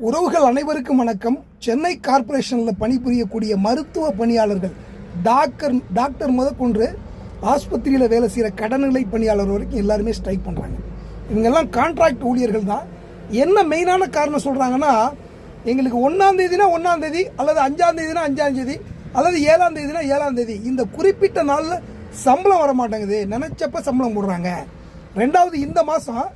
உறவுகள் அனைவருக்கும் வணக்கம். சென்னை கார்ப்பரேஷனில் பணிபுரியக்கூடிய மருத்துவ பணியாளர்கள் டாக்டர் முதற்கொண்டு ஆஸ்பத்திரியில் வேலை செய்கிற கடநிலை பணியாளர் வரைக்கும் எல்லாருமே ஸ்ட்ரைக் பண்ணுறாங்க. இவங்கெல்லாம் கான்ட்ராக்ட் ஊழியர்கள் தான். என்ன மெயினான காரணம் சொல்கிறாங்கன்னா, எங்களுக்கு 1ஆம் தேதினா 1ஆம் தேதி, அல்லது 5ஆம் தேதினா 5ஆம் தேதி, அல்லது 7ஆம் தேதினா 7ஆம் தேதி, இந்த குறிப்பிட்ட நாளில் சம்பளம் வர மாட்டேங்குது. நினச்சப்ப சம்பளம் போடுறாங்க. ரெண்டாவது, இந்த மாதம்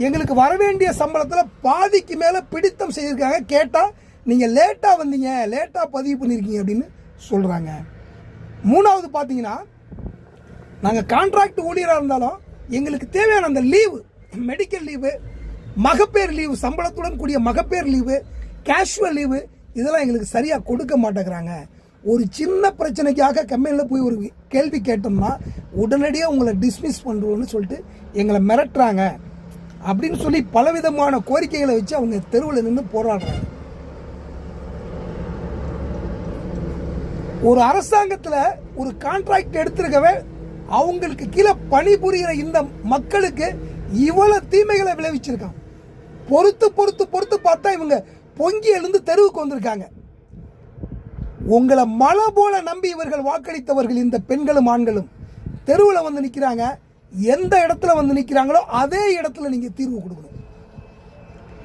எங்களுக்கு வரவேண்டிய சம்பளத்தில் பாதிக்கு மேலே பிடித்தம் செய்திருக்காங்க. கேட்டால் நீங்கள் லேட்டாக வந்தீங்க, லேட்டாக பதிவு பண்ணியிருக்கீங்க அப்படின்னு சொல்கிறாங்க. மூணாவது பார்த்தீங்கன்னா, நாங்கள் கான்ட்ராக்ட் ஊழியராக இருந்தாலும் எங்களுக்கு தேவையான அந்த லீவு, மெடிக்கல் லீவு, மகப்பேறு லீவு, சம்பளத்துடன் கூடிய மகப்பேறு லீவு, கேஷுவல் லீவு, இதெல்லாம் எங்களுக்கு சரியாக கொடுக்க மாட்டேங்கிறாங்க. ஒரு சின்ன பிரச்சனைக்காக கம்பெனியில் போய் ஒரு கேள்வி கேட்டோம்னா உடனடியாக உங்களை டிஸ்மிஸ் பண்ணுறோன்னு சொல்லிட்டு எங்களை மிரட்டுறாங்க அப்படின்னு சொல்லி பலவிதமான கோரிக்கைகளை வச்சு அவங்க தெருவில் நின்று போராடுறாங்க. ஒரு அரசாங்கத்தில் ஒரு கான்ட்ராக்ட் எடுத்திருக்கவே அவங்களுக்கு கீழே பணிபுரிகிற இந்த மக்களுக்கு இவ்வளவு தீமைகளை விளைவிச்சிருக்காங்க. பொறுத்து பொறுத்து பொறுத்து பார்த்தா இவங்க பொங்கி எழுந்து தெருவுக்கு வந்திருக்காங்க. உங்களை மலை போல நம்பி இவர்கள் வாக்களித்தவர்கள் இந்த பெண்களும் ஆண்களும் தெருவில் வந்து நிற்கிறாங்க. எந்த இடத்துல வந்து நிற்கிறாங்களோ அதே இடத்துல நீங்கள் தீர்வு கொடுக்கணும்.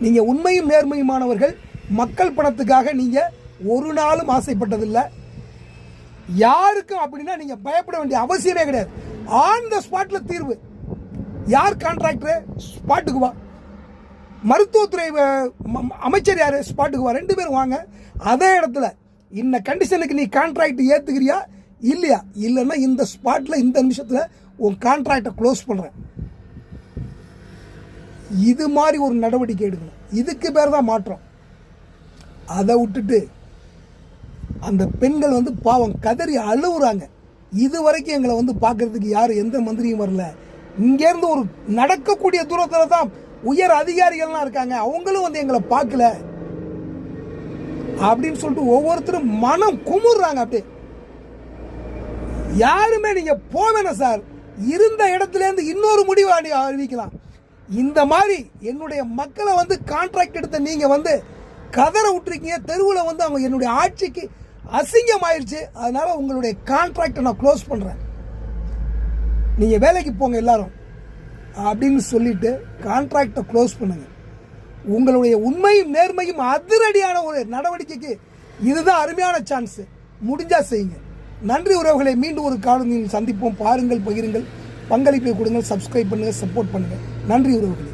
நீங்கள் உண்மையும் நேர்மையுமானவர்கள். மக்கள் பணத்துக்காக நீங்கள் ஒரு நாளும் ஆசைப்பட்டதில்லை. யாருக்கும் அப்படின்னா நீங்கள் பயப்பட வேண்டிய அவசியமே கிடையாது. ஆன் த ஸ்பாட்டில் தீர்வு. யார் கான்ட்ராக்டர்? ஸ்பாட்டுக்கு வா. மருத்துவத்துறை அமைச்சர் யார்? ஸ்பாட்டுக்கு வா. 2 பேரும் வாங்க. அதே இடத்துல இந்த கண்டிஷனுக்கு நீ கான்ட்ராக்ட் ஏற்றுக்கிறியா இல்லையா? இல்லைன்னா இந்த ஸ்பாட்டில் இந்த நிமிஷத்தில் உன் கான்ட்ராக்டை க்ளோஸ் பண்ணுறேன். இது மாதிரி ஒரு நடவடிக்கை எடுக்கணும். இதுக்கு பேர் தான் மாற்றம். அதை விட்டுட்டு அந்த பெண்கள் வந்து பாவம் கதறி அழுவுறாங்க. இது வரைக்கும் எங்களை வந்து பார்க்கறதுக்கு யாரும் எந்த மந்திரியும் வரல. இங்கேருந்து ஒரு நடக்கக்கூடிய தூரத்தில் தான் உயர் அதிகாரிகள்லாம் இருக்காங்க. அவங்களும் வந்து எங்களை பார்க்கல அப்படின்னு சொல்லிட்டு ஒவ்வொருத்தரும் மனம் குமுறாங்க. அப்படியே யாருமே நீங்க போவேன சார், இருந்த இடத்துல இருந்து இன்னொரு முடிவு அறிவிக்கலாம். இந்த மாதிரி என்னுடைய மக்களை வந்து கான்ட்ராக்ட் எடுத்த நீங்க வந்து கதற விட்டுருக்கீங்க. தெருவில் வந்து அவங்க என்னுடைய ஆட்சிக்கு அசிங்கம் ஆயிடுச்சு. அதனால உங்களுடைய கான்ட்ராக்டை நான் க்ளோஸ் பண்றேன், நீங்க வேலைக்கு போங்க எல்லாரும் அப்படின்னு சொல்லிட்டு கான்ட்ராக்டை க்ளோஸ் பண்ணுங்க. உங்களுடைய உண்மையும் நேர்மையும் அதிரடியான ஒரு நடவடிக்கைக்கு இதுதான் அருமையான சான்ஸ். முடிஞ்சா செய்யுங்க. நன்றி உறவுகளை. மீண்டும் ஒரு காணொளியில் சந்திப்போம். பாருங்கள், பகிருங்கள், பங்களிப்பை கொடுங்கள், சப்ஸ்கிரைப் பண்ணுங்க, சப்போர்ட் பண்ணுங்க. நன்றி உறவுகளே.